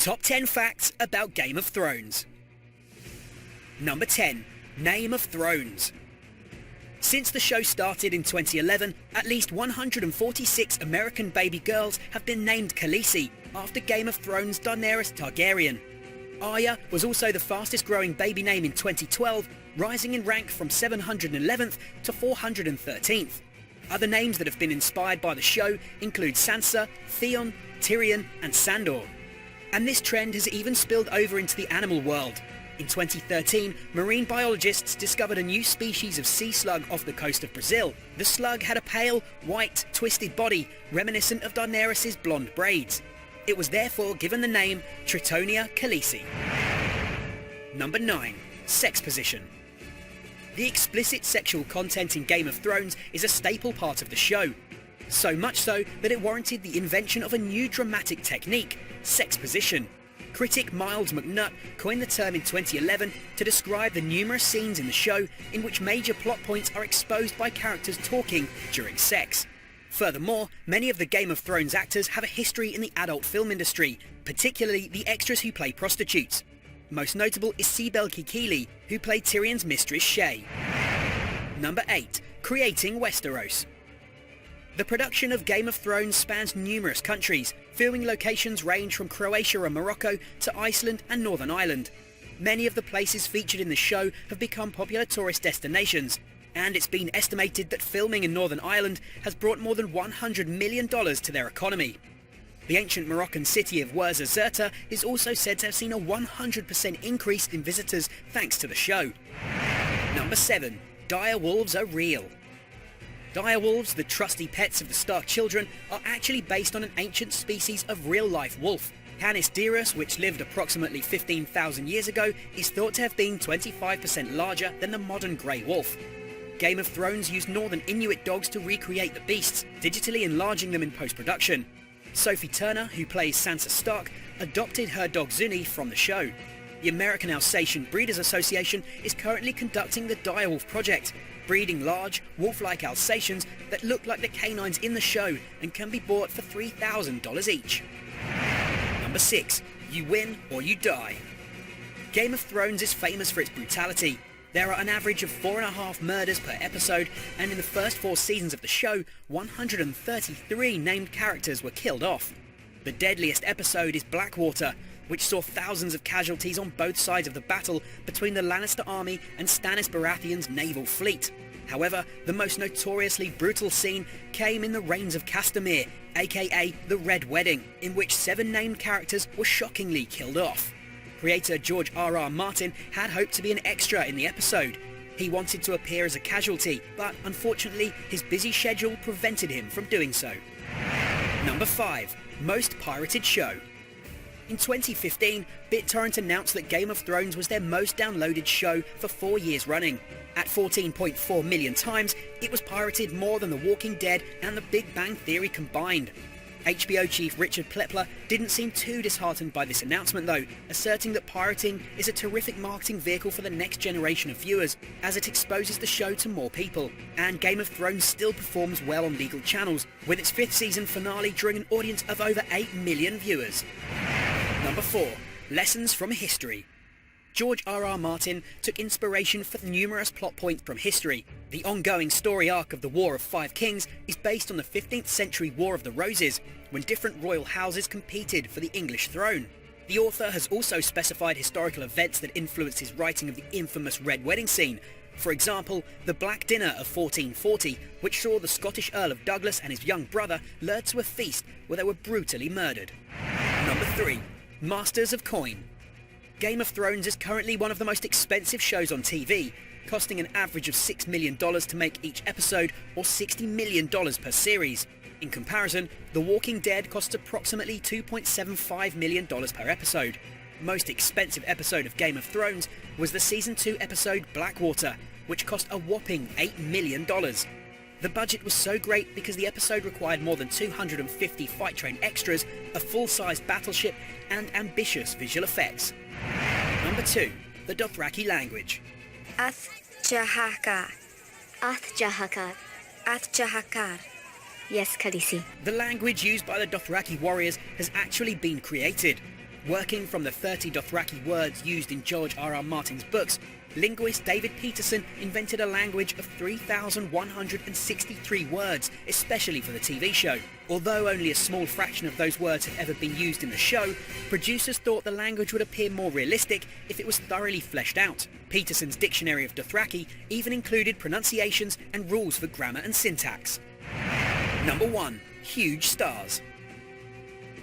Top 10 facts about Game of Thrones. Number 10. Name of Thrones. Since the show started in 2011, at least 146 American baby girls have been named Khaleesi after Game of Thrones' Daenerys Targaryen. Arya was also the fastest growing baby name in 2012, rising in rank from 711th to 413th. Other names that have been inspired by the show include Sansa, Theon, Tyrion and Sandor. And this trend has even spilled over into the animal world. In 2013, marine biologists discovered a new species of sea slug off the coast of Brazil. The slug had a pale, white, twisted body reminiscent of Daenerys' blonde braids. It was therefore given the name Tritonia Khaleesi. Number 9. Sex position. The explicit sexual content in Game of Thrones is a staple part of the show. So much so that it warranted the invention of a new dramatic technique, sex position. Critic Miles McNutt coined the term in 2011 to describe the numerous scenes in the show in which major plot points are exposed by characters talking during sex. Furthermore, many of the Game of Thrones actors have a history in the adult film industry, particularly the extras who play prostitutes. Most notable is Sibel Kekili, who played Tyrion's mistress Shae. Number 8. Creating Westeros. The production of Game of Thrones spans numerous countries. Filming locations range from Croatia and Morocco to Iceland and Northern Ireland. Many of the places featured in the show have become popular tourist destinations, and it's been estimated that filming in Northern Ireland has brought more than $100 million to their economy. The ancient Moroccan city of Ouarzazate Zerta is also said to have seen a 100% increase in visitors thanks to the show. Number 7. Dire wolves are real. Dire wolves, the trusty pets of the Stark children, are actually based on an ancient species of real-life wolf. Canis dirus, which lived approximately 15,000 years ago, is thought to have been 25% larger than the modern grey wolf. Game of Thrones used Northern Inuit dogs to recreate the beasts, digitally enlarging them in post-production. Sophie Turner, who plays Sansa Stark, adopted her dog Zuni from the show. The American Alsatian Breeders Association is currently conducting the Direwolf Project, breeding large, wolf-like Alsatians that look like the canines in the show and can be bought for $3,000 each. Number 6. You win or you die. Game of Thrones is famous for its brutality. There are an average of 4.5 murders per episode, and in the first 4 seasons of the show, 133 named characters were killed off. The deadliest episode is Blackwater, which saw thousands of casualties on both sides of the battle between the Lannister army and Stannis Baratheon's naval fleet. However, the most notoriously brutal scene came in the Reigns of Castamere, aka the Red Wedding, in which 7 named characters were shockingly killed off. Creator George R.R. Martin had hoped to be an extra in the episode. He wanted to appear as a casualty, but unfortunately his busy schedule prevented him from doing so. Number 5. Most pirated show. In 2015, BitTorrent announced that Game of Thrones was their most downloaded show for 4 years running. At 14.4 million times, it was pirated more than The Walking Dead and The Big Bang Theory combined. HBO chief Richard Plepler didn't seem too disheartened by this announcement though, asserting that pirating is a terrific marketing vehicle for the next generation of viewers, as it exposes the show to more people. And Game of Thrones still performs well on legal channels, with its 5th season finale drawing an audience of over 8 million viewers. Number 4. Lessons from history. George R.R. Martin took inspiration for numerous plot points from history. The ongoing story arc of the War of Five Kings is based on the 15th century War of the Roses, when different royal houses competed for the English throne. The author has also specified historical events that influenced his writing of the infamous Red Wedding scene. For example, the Black Dinner of 1440, which saw the Scottish Earl of Douglas and his young brother lured to a feast where they were brutally murdered. Number 3. Masters of Coin. Game of Thrones is currently one of the most expensive shows on TV, costing an average of $6 million to make each episode, or $60 million per series. In comparison, The Walking Dead costs approximately $2.75 million per episode. Most expensive episode of Game of Thrones was the Season 2 episode Blackwater, which cost a whopping $8 million. The budget was so great because the episode required more than 250 fight-trained extras, a full-sized battleship, and ambitious visual effects. Number 2. The Dothraki language. Ath-Jahakar. Ath-Jahakar. Ath-Jahakar. Yes, Khaleesi. The language used by the Dothraki warriors has actually been created. Working from the 30 Dothraki words used in George R.R. Martin's books, linguist David Peterson invented a language of 3,163 words, especially for the TV show. Although only a small fraction of those words had ever been used in the show, producers thought the language would appear more realistic if it was thoroughly fleshed out. Peterson's Dictionary of Dothraki even included pronunciations and rules for grammar and syntax. Number 1. Huge stars.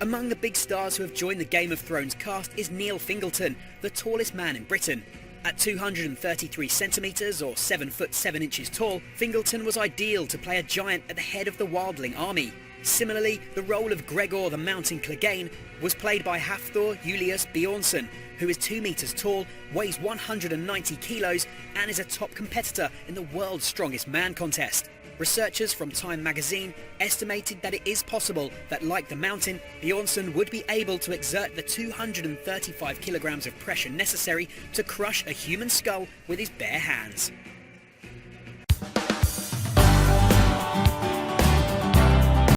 Among the big stars who have joined the Game of Thrones cast is Neil Fingleton, the tallest man in Britain. At 233 centimetres or 7 foot 7 inches tall, Fingleton was ideal to play a giant at the head of the wildling army. Similarly, the role of Gregor the Mountain Clegane was played by Hafthor Julius Bjornsson, who is 2 metres tall, weighs 190 kilos and is a top competitor in the world's strongest man contest. Researchers from Time magazine estimated that it is possible that, like the Mountain, Bjornsson would be able to exert the 235 kilograms of pressure necessary to crush a human skull with his bare hands.